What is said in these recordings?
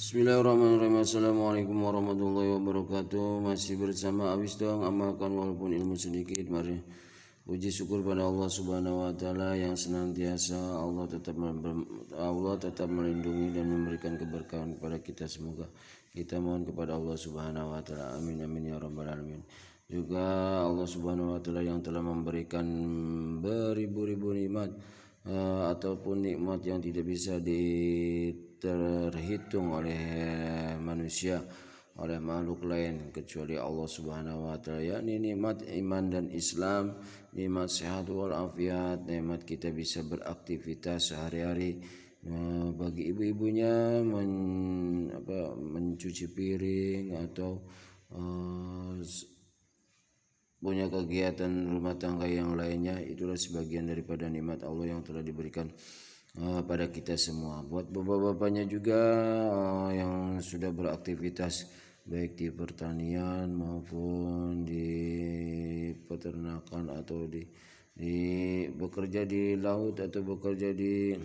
Bismillahirrahmanirrahim. Assalamualaikum warahmatullahi wabarakatuh. Masih bersama Awis dong, amalkan walaupun ilmu sedikit. Mari puji syukur pada Allah Subhanahu wa taala yang senantiasa Allah tetap melindungi dan memberikan keberkahan kepada kita. Semoga kita mohon kepada Allah Subhanahu wa taala. Amin amin ya rabbal alamin. Juga Allah Subhanahu wa taala yang telah memberikan beribu-ribu nikmat ataupun nikmat yang tidak bisa terhitung oleh manusia, oleh makhluk lain kecuali Allah Subhanahu wa taala, yakni nikmat iman dan Islam, nikmat sehat wal afiat, nikmat kita bisa beraktivitas sehari-hari. Bagi ibu-ibunya mencuci piring atau punya kegiatan rumah tangga yang lainnya, itulah sebagian daripada nikmat Allah yang telah diberikan pada kita semua. Buat bapak-bapaknya juga yang sudah beraktivitas baik di pertanian maupun di peternakan atau di bekerja di laut atau bekerja di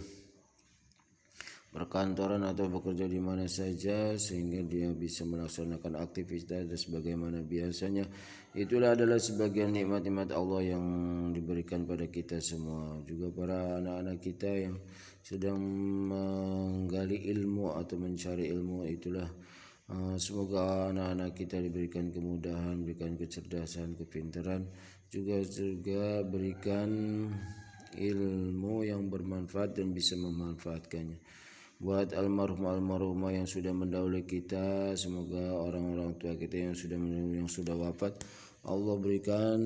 perkantoran atau bekerja di mana saja sehingga dia bisa melaksanakan aktivitas sebagaimana biasanya. Itulah adalah sebagian nikmat-nikmat Allah yang diberikan pada kita semua. Juga para anak-anak kita yang sedang menggali ilmu atau mencari ilmu, itulah semoga anak-anak kita diberikan kemudahan, berikan kecerdasan, kepintaran, juga berikan ilmu yang bermanfaat dan bisa memanfaatkannya. Buat almarhumah yang sudah mendahului kita, semoga orang-orang tua kita yang sudah wafat, Allah berikan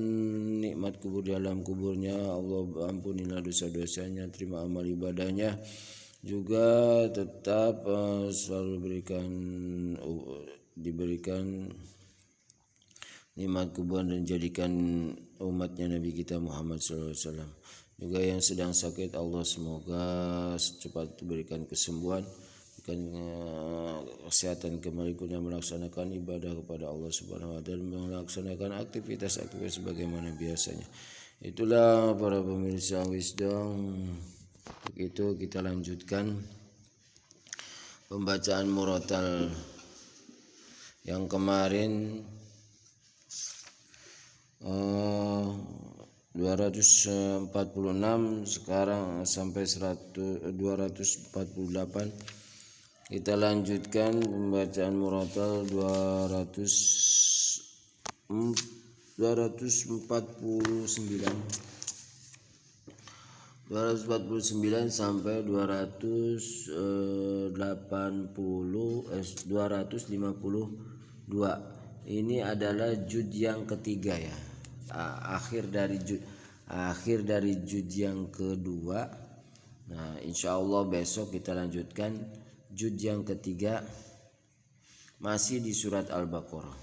nikmat kubur di alam kuburnya, Allah ampunilah dosa-dosanya, terima amal ibadahnya, juga tetap selalu diberikan nikmat kuburan dan jadikan umatnya Nabi kita Muhammad SAW. Juga yang sedang sakit, Allah semoga cepat diberikan kesembuhan, berikan kesehatan kembali guna melaksanakan ibadah kepada Allah Subhanahu wa taala, melaksanakan aktivitas sebagaimana biasanya. Itulah para pemirsa Wisdom. Begitu kita lanjutkan pembacaan murotal yang kemarin 246, sekarang sampai 248. Kita lanjutkan pembacaan murotal 249 sampai 252. Ini adalah juz yang ketiga ya. Akhir dari juz yang kedua. Nah, insyaallah besok kita lanjutkan juz yang ketiga, masih di surat Al-Baqarah.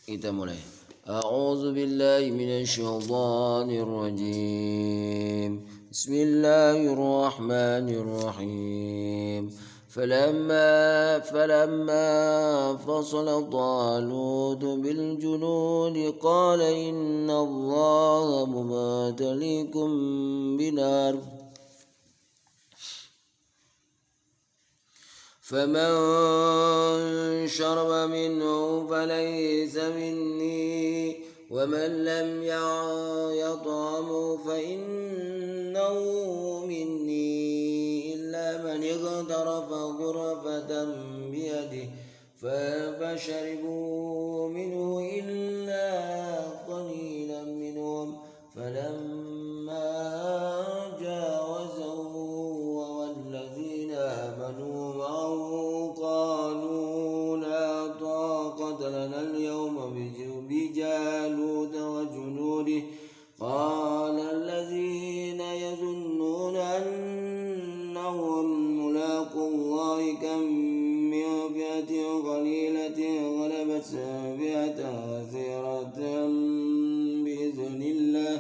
Kita mulai. A'udzu billahi minasyaitonir rajim. Bismillahirrahmanirrahim. فلما فصل طالوت بالجنود قال إن الله مبتليكم بنار فمن شرب منه فليس مني ومن لم يطعمه فإنه مني من اغترف غرفة بيده فشربوا منه إلا قليلا منهم فلما جاوزه والذين آمنوا معه قالوا لا طاقة لنا اليوم بجالوت وجنوده قال الذين يظنون أنهم ملاقو الله كم من فئة قليلة غلبت فئة كثيرة بإذن الله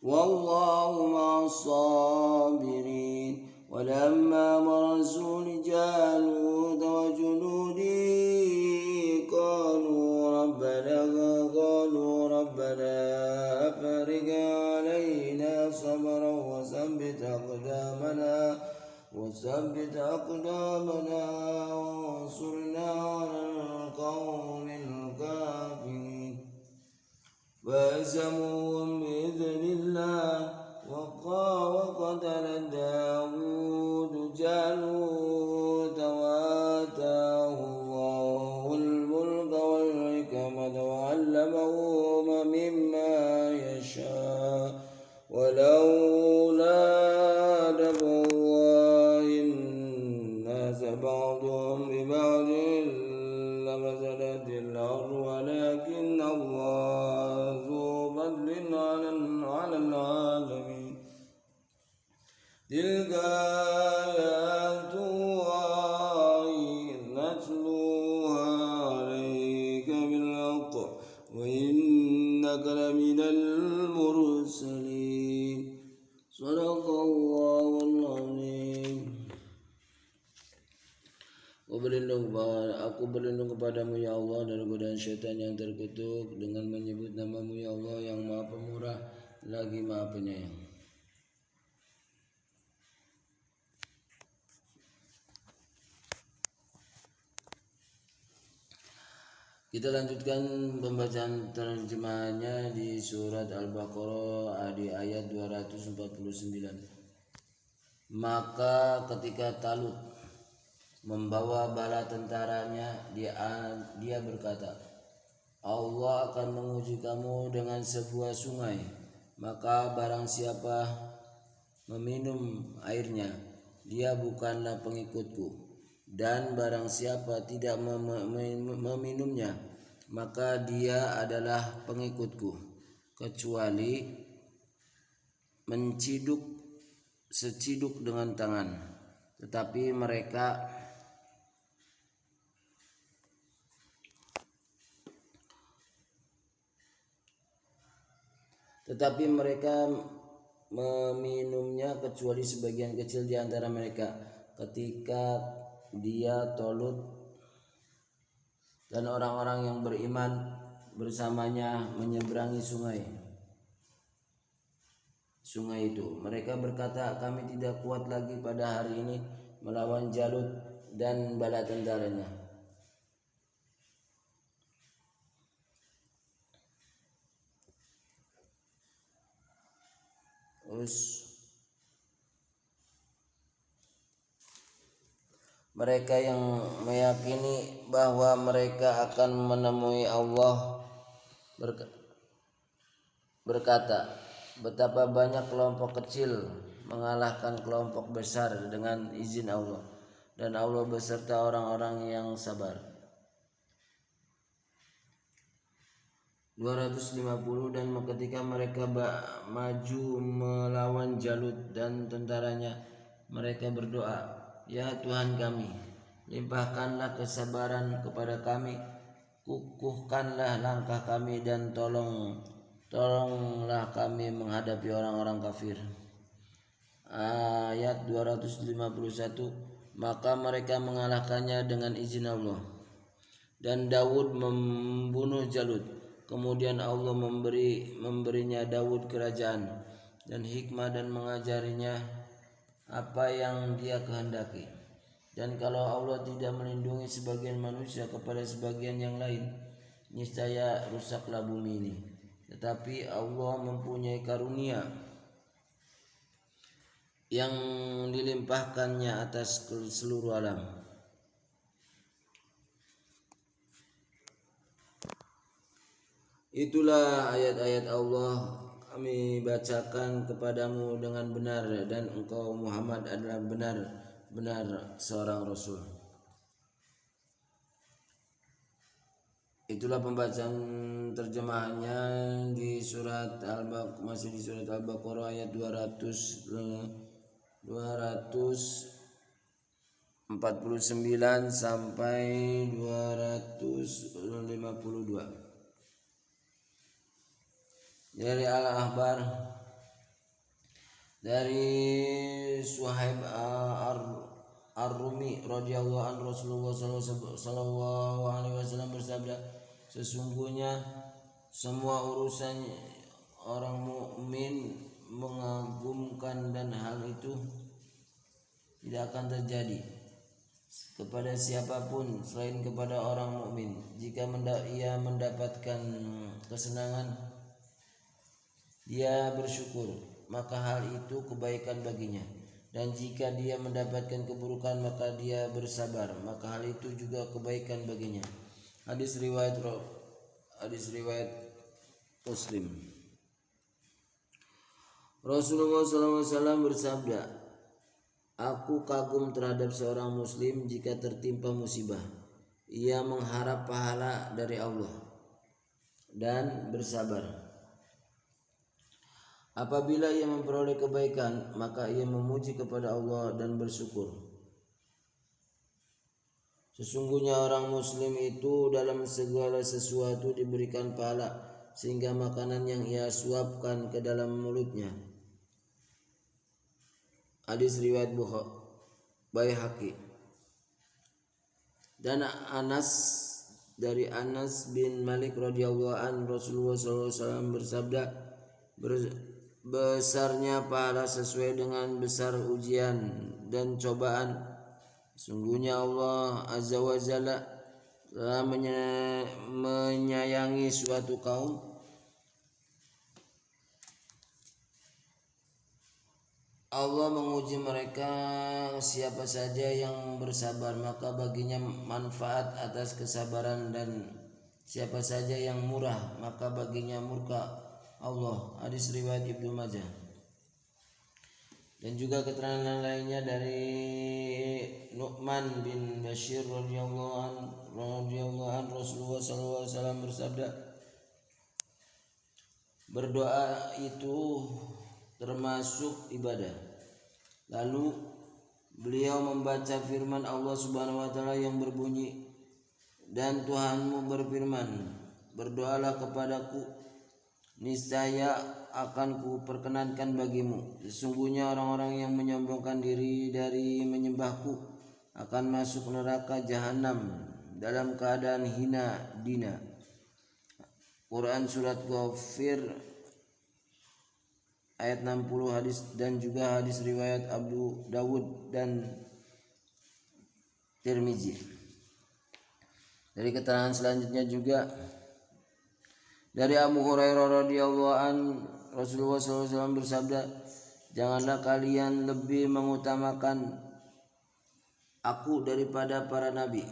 والله مع الصابرين ولما برزوا لجالوت وجنوده قالوا ربنا أفرغ علينا صبرا وثبت أقدامنا وانصرنا على القوم الكافرين فهزموهم بإذن الله وقتل داود جالوت وآتاه الله الملك والحكمة وعلمه مما يشاء ولولا دفع الله الناس بعضهم ببعض لفسدت الأرض ولكن الله ذو فضل على العالمين تلك آيات الله نتلوها عليك بالحق وإنك لمن المرسلين صدق الله العظيم. Aku berlindung kepadamu ya Allah dari godaan syaitan yang terkutuk dengan menyebut namamu ya Allah yang maha pemurah lagi maha penyayang. Kita lanjutkan pembacaan terjemahannya di surat Al-Baqarah di ayat 249. Maka ketika Talut membawa bala tentaranya, dia berkata, Allah akan menguji kamu dengan sebuah sungai, maka barang siapa meminum airnya, dia bukanlah pengikutku, dan barang siapa tidak meminumnya, maka dia adalah pengikutku, kecuali menciduk seciduk dengan tangan. Tetapi mereka meminumnya kecuali sebagian kecil di antara mereka ketika dia Talut dan orang-orang yang beriman bersamanya menyeberangi sungai itu. Mereka berkata, kami tidak kuat lagi pada hari ini melawan Jalut dan bala tentaranya. Mereka yang meyakini bahwa mereka akan menemui Allah berkata, betapa banyak kelompok kecil mengalahkan kelompok besar dengan izin Allah, dan Allah beserta orang-orang yang sabar. 250. Dan ketika mereka maju melawan Jalut dan tentaranya, mereka berdoa, ya Tuhan kami, limpahkanlah kesabaran kepada kami, kukuhkanlah langkah kami, dan tolonglah kami menghadapi orang-orang kafir. Ayat 251. Maka mereka mengalahkannya dengan izin Allah, dan Daud membunuh Jalut. Kemudian Allah memberinya Daud kerajaan dan hikmah dan mengajarinya apa yang dia kehendaki. Dan kalau Allah tidak melindungi sebagian manusia kepada sebagian yang lain, niscaya rusaklah bumi ini. Tetapi Allah mempunyai karunia yang dilimpahkannya atas seluruh alam. Itulah ayat-ayat Allah kami bacakan kepadamu dengan benar, dan engkau Muhammad adalah benar-benar seorang Rasul. Itulah pembacaan terjemahannya di surat masih di surat Al-Baqarah ayat 249 sampai 252. Dari Al-Ahbar dari Suhaib Ar-Rumi radhiyallahu anhu, Rasulullah sallallahu alaihi wasallam bersabda, sesungguhnya semua orang mukmin mengagumkan, dan hal itu tidak akan terjadi kepada siapapun selain kepada orang mukmin. Jika ia mendapatkan kesenangan, dia bersyukur, maka hal itu kebaikan baginya. Dan jika dia mendapatkan keburukan, maka dia bersabar, maka hal itu juga kebaikan baginya. Hadis riwayat Muslim. Rasulullah SAW bersabda, "Aku kagum terhadap seorang muslim jika tertimpa musibah. Ia mengharap pahala dari Allah dan bersabar. Apabila ia memperoleh kebaikan, maka ia memuji kepada Allah dan bersyukur. Sesungguhnya orang muslim itu dalam segala sesuatu diberikan pahala, sehingga makanan yang ia suapkan ke dalam mulutnya." Hadis riwayat Baihaqi. Dan dari Anas bin Malik radhiyallahu an, Rasulullah SAW bersabda, "Besarnya pahala sesuai dengan besar ujian dan cobaan. Sungguhnya Allah Azza wa Jalla telah menyayangi suatu kaum, Allah menguji mereka. Siapa saja yang bersabar, maka baginya manfaat atas kesabaran, dan siapa saja yang murah, maka baginya murka Allah." Hadis riwayat Ibnu Majah. Dan juga keterangan lainnya dari Nu'man bin Bashir radhiyallahu an, Rasulullah SAW bersabda, "Berdoa itu termasuk ibadah." Lalu beliau membaca firman Allah Subhanahu wa taala yang berbunyi, "Dan Tuhanmu berfirman, berdoalah kepadaku, niscaya akan ku perkenankan bagimu. Sesungguhnya orang-orang yang menyombongkan diri dari menyembahku akan masuk neraka jahanam dalam keadaan hina dina." Quran surat Ghafir ayat 60 hadis, dan juga hadis riwayat Abu Dawud dan Tirmizi. Dari keterangan selanjutnya juga dari Abu Hurairah radhiyallahu an, Rasulullah SAW bersabda, "Janganlah kalian lebih mengutamakan aku daripada para nabi.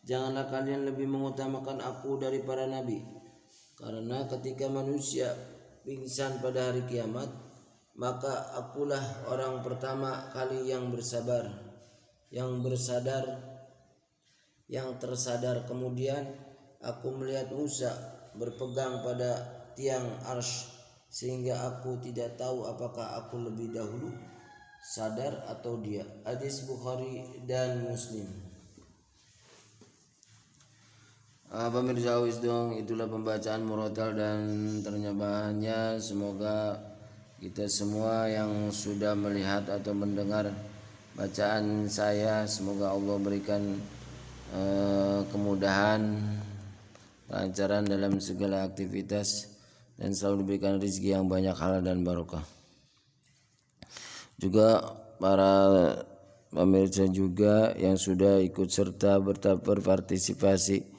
Janganlah kalian lebih mengutamakan aku dari para nabi. Karena ketika manusia pingsan pada hari kiamat, maka akulah orang pertama kali yang bersabar, yang tersadar. Kemudian aku melihat Musa berpegang pada tiang arsy, sehingga aku tidak tahu apakah aku lebih dahulu sadar atau dia." Hadis Bukhari dan Muslim. Pemirsa Wisdom, itulah pembacaan murotal dan terjemahannya. Semoga kita semua yang sudah melihat atau mendengar bacaan saya, semoga Allah berikan kemudahan, kelancaran dalam segala aktivitas, dan selalu diberikan rezeki yang banyak, halal dan barokah. Juga para pemirsa juga yang sudah ikut serta berpartisipasi,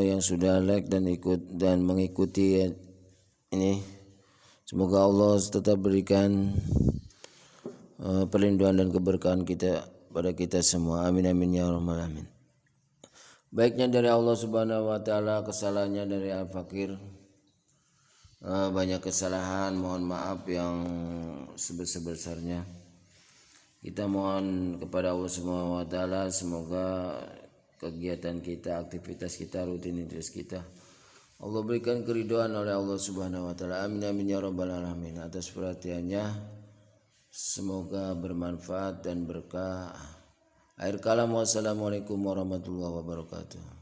yang sudah like dan ikut dan mengikuti ini, semoga Allah tetap berikan perlindungan dan keberkahan pada kita semua. Amin amin ya rabbal alamin. Baiknya dari Allah Subhanahu wa taala, kesalahannya dari Al-Fakir. Banyak kesalahan, mohon maaf yang sebesar-besarnya. Kita mohon kepada Allah Subhanahu wa taala, semoga kegiatan kita, aktivitas kita, rutinitas kita, Allah berikan keridhaan oleh Allah Subhanahu wa taala. Amin amin ya rabbal alamin. Atas perhatiannya, semoga bermanfaat dan berkah. Akhir kalam, wassalamualaikum warahmatullahi wabarakatuh.